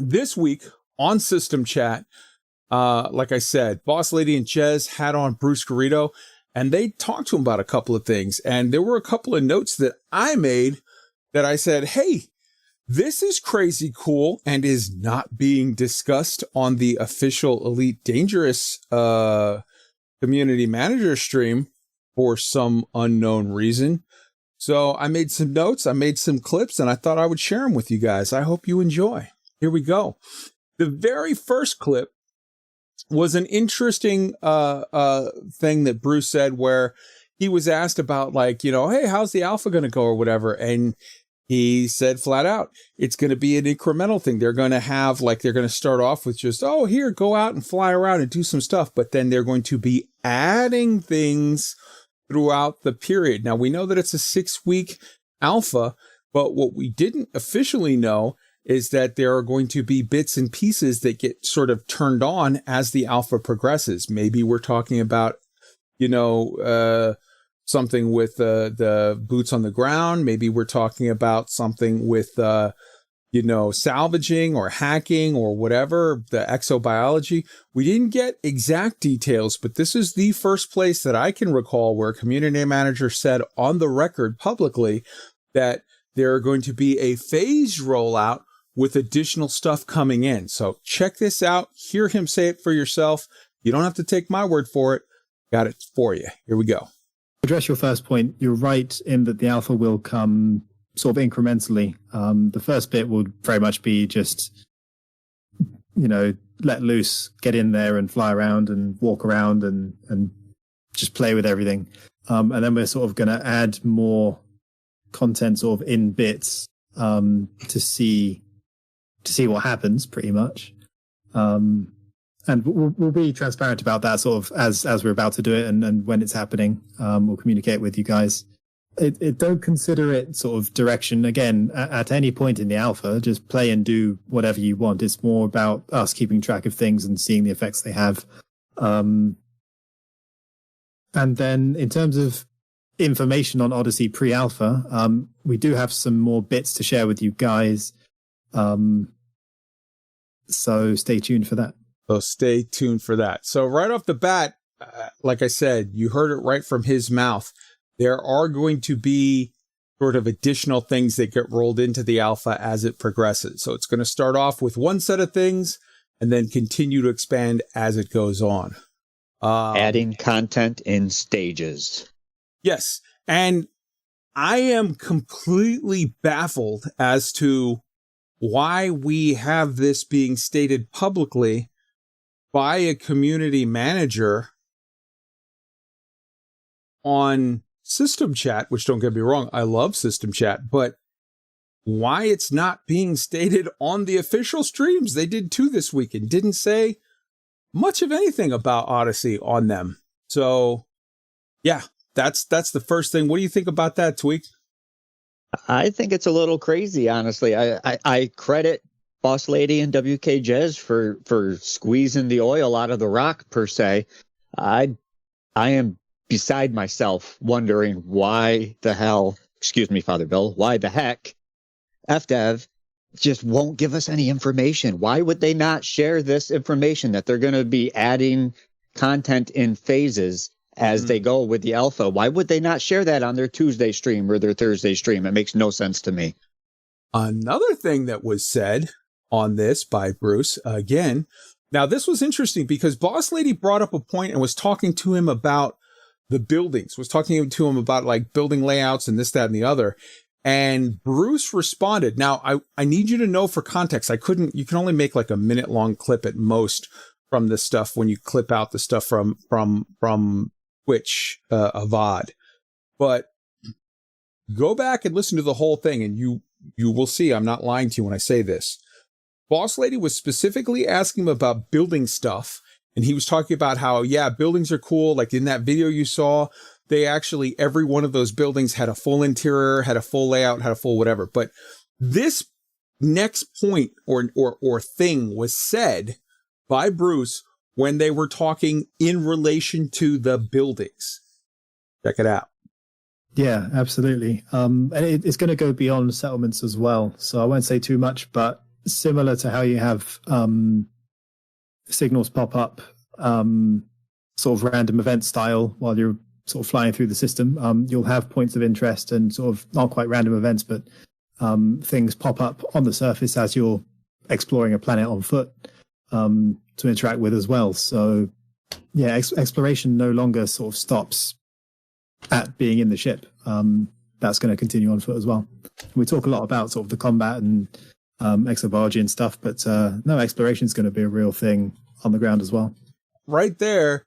this week on System Chat, like I said, Boss Lady and Jez had on Bruce Garrido, and they talked to him about a couple of things. And there were a couple of notes that I made that I said, hey, this is crazy cool and is not being discussed on the official Elite Dangerous community manager stream for some unknown reason. So I made some notes, I made some clips, and I thought I would share them with you guys. I hope you enjoy. Here we go. The very first clip was an interesting thing that Bruce said, where he was asked about, like, you know, hey, how's the alpha going to go or whatever? And he said flat out, it's going to be an incremental thing. They're going to have, like, they're going to start off with just, oh, here, go out and fly around and do some stuff. But then they're going to be adding things throughout the period. Now, we know that it's a 6-week alpha, but what we didn't officially know is that there are going to be bits and pieces that get sort of turned on as the alpha progresses. Maybe we're talking about, you know, something with the boots on the ground. Maybe we're talking about something with, you know, salvaging or hacking or whatever, the exobiology. We didn't get exact details, but this is the first place that I can recall where a community manager said on the record publicly that there are going to be a phased rollout with additional stuff coming in. So check this out. Hear him say it for yourself. You don't have to take my word for it. Got it for you. Here we go. Address your first point. You're right in that the alpha will come sort of incrementally. The first bit will very much be just, you know, let loose, get in there and fly around and walk around and just play with everything. And then we're sort of going to add more content sort of in bits to see what happens, pretty much. And we'll be transparent about that sort of as we're about to do it and when it's happening. We'll communicate with you guys. Don't consider it sort of direction. Again, at any point in the alpha, just play and do whatever you want. It's more about us keeping track of things and seeing the effects they have. And then in terms of information on Odyssey pre-alpha, we do have some more bits to share with you guys. So stay tuned for that. So right off the bat, like I said, you heard it right from his mouth. There are going to be sort of additional things that get rolled into the alpha as it progresses. So it's going to start off with one set of things and then continue to expand as it goes on. Adding content in stages. Yes. And I am completely baffled as to why we have this being stated publicly by a community manager on System Chat, which, don't get me wrong, I love System Chat, but why it's not being stated on the official streams. They did 2 this week and didn't say much of anything about Odyssey on them. So yeah, that's the first thing. What do you think about that, Tweak? I think it's a little crazy, honestly. I credit Boss Lady and WK Jez for squeezing the oil out of the rock, per se. I am beside myself wondering why the hell, excuse me, Father Bill, why the heck FDev just won't give us any information. Why would they not share this information that they're going to be adding content in phases as they go with the alpha? Why would they not share that on their Tuesday stream or their Thursday stream? It makes no sense to me. Another thing that was said on this by Bruce, again, now this was interesting because Boss Lady brought up a point and was talking to him about the buildings, was talking to him about like building layouts and this, that, and the other. And Bruce responded. Now, I need you to know for context, you can only make like a minute-long clip at most from this stuff when you clip out the stuff from Twitch, Avad. But go back and listen to the whole thing and you will see I'm not lying to you when I say this. Boss Lady was specifically asking him about building stuff. And he was talking about how, yeah, buildings are cool. Like in that video you saw, they actually, every one of those buildings had a full interior, had a full layout, had a full whatever. But this next point or thing was said by Bruce when they were talking in relation to the buildings. Check it out. Yeah, absolutely. And it's going to go beyond settlements as well. So I won't say too much, but similar to how you have signals pop up, sort of random event style while you're sort of flying through the system. You'll have points of interest and sort of not quite random events, but things pop up on the surface as you're exploring a planet on foot to interact with as well. So yeah, exploration no longer sort of stops at being in the ship. That's going to continue on foot as well. We talk a lot about sort of the combat and exobiology and stuff, but no, exploration is going to be a real thing on the ground as well. Right there.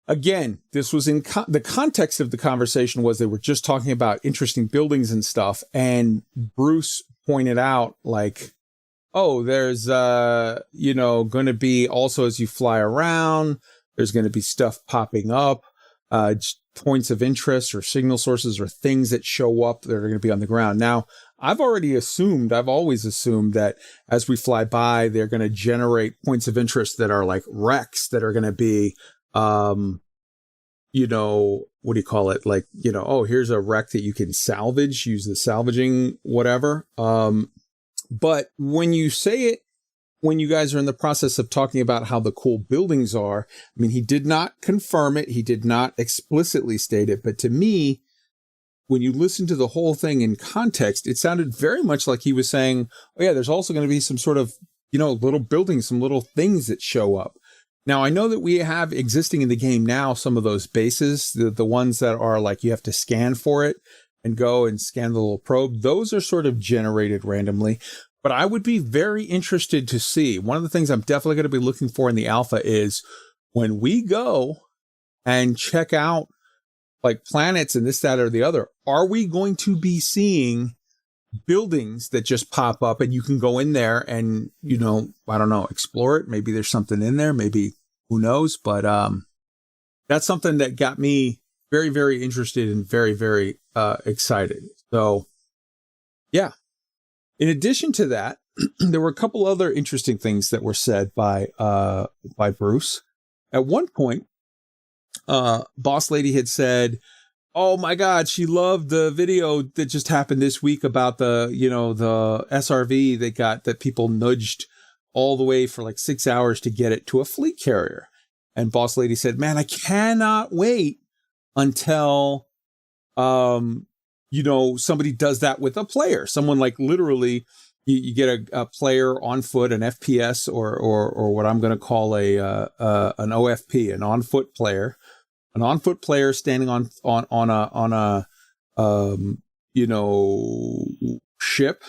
Again, this was in the context of the conversation was they were just talking about interesting buildings and stuff. And Bruce pointed out like, oh, there's, going to be also as you fly around, there's going to be stuff popping up, points of interest or signal sources or things that show up that are going to be on the ground. Now, I've always assumed that as we fly by, they're going to generate points of interest that are like wrecks that are going to be, what do you call it? Like, oh, here's a wreck that you can salvage, use the salvaging, whatever. But when you say it, when you guys are in the process of talking about how the cool buildings are, I mean, he did not confirm it. He did not explicitly state it. But to me, when you listen to the whole thing in context, it sounded very much like he was saying, oh, yeah, there's also going to be some sort of, little buildings, some little things that show up. Now, I know that we have existing in the game now some of those bases, the ones that are like you have to scan for it and go and scan the little probe. Those are sort of generated randomly. But I would be very interested to see. One of the things I'm definitely going to be looking for in the alpha is when we go and check out like planets and this, that, or the other, are we going to be seeing buildings that just pop up and you can go in there and, I don't know, explore it. Maybe there's something in there. Maybe who knows? But that's something that got me very, very interested and very, very excited. So, yeah. In addition to that, there were a couple other interesting things that were said by Bruce. At one point, Boss Lady had said, oh my God, she loved the video that just happened this week about the SRV that people nudged all the way for like 6 hours to get it to a fleet carrier. And Boss Lady said, man, I cannot wait until, somebody does that with a player. Someone like literally you get a player on foot, an FPS or what I'm going to call an OFP, an on foot player. An on-foot player standing on a ship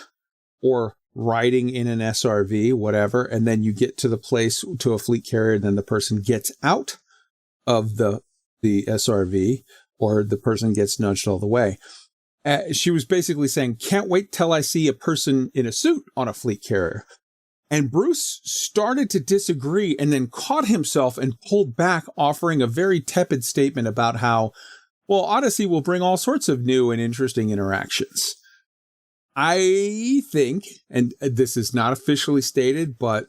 or riding in an SRV, whatever, and then you get to the place to a fleet carrier, and then the person gets out of the SRV, or the person gets nudged all the way. She was basically saying, "Can't wait till I see a person in a suit on a fleet carrier." And Bruce started to disagree and then caught himself and pulled back, offering a very tepid statement about how, well, Odyssey will bring all sorts of new and interesting interactions. I think, and this is not officially stated, but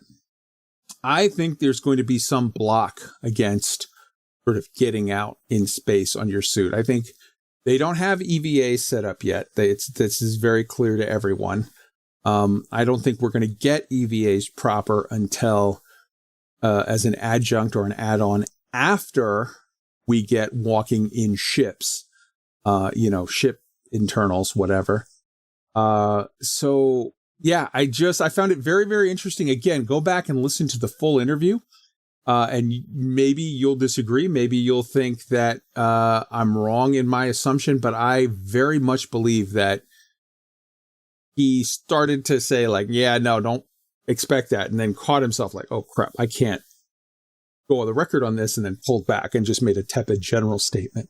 I think there's going to be some block against sort of getting out in space on your suit. I think they don't have EVA set up yet. This is very clear to everyone. I don't think we're going to get EVAs proper until as an adjunct or an add-on after we get walking in ships, ship internals, whatever. So yeah, I found it very, very interesting. Again, go back and listen to the full interview. And maybe you'll disagree. Maybe you'll think that I'm wrong in my assumption, but I very much believe that he started to say like, yeah, no, don't expect that. And then caught himself like, oh crap, I can't go on the record on this, and then pulled back and just made a tepid general statement.